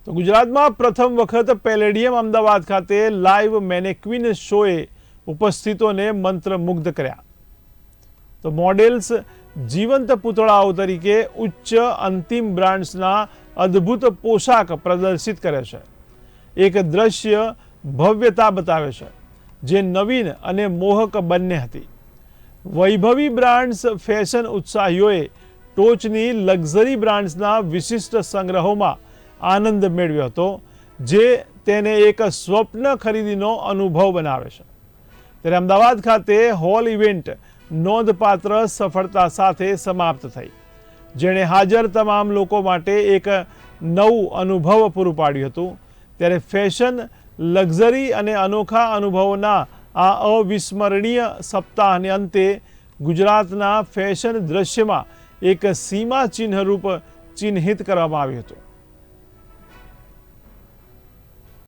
તો ગુજરાતમાં પ્રથમ વખત પેલેડિયમ અમદાવાદ ખાતે લાઈવ મેનેક્વિન શોએ ઉપસ્થિતોને મંત્રમુગ્ધ કર્યા। તો મોડેલ્સ જીવંત પૂતળાઓ તરીકે ઉચ્ચ અંતિમ બ્રાન્ડ્સના અદ્ભુત પોશાક પ્રદર્શિત કરે છે। એક દ્રશ્ય ભવ્યતા બતાવે છે જે નવીન અને મોહક બંને હતી। વૈભવી બ્રાન્ડ્સ ફેશન ઉત્સાહીઓએ ટોચની લક્ઝરી બ્રાન્ડ્સના વિશિષ્ટ સંગ્રહોમાં આનંદ મેળવ્યો હતો, જે તેને એક સ્વપ્ન ખરીદીનો અનુભવ બનાવે છે। ત્યારે અમદાવાદ ખાતે હોલ ઇવેન્ટ નોંધપાત્ર સફળતા સાથે સમાપ્ત થઈ, જેણે હાજર તમામ લોકો માટે એક નવું અનુભવ પૂરું પાડ્યું હતું। ત્યારે ફેશન, લક્ઝરી અને અનોખા અનુભવોના આ અવિસ્મરણીય સપ્તાહને અંતે ગુજરાતના ફેશન દૃશ્યમાં એક સીમા ચિહ્નરૂપ ચિહ્નિત કરવામાં આવ્યું હતું।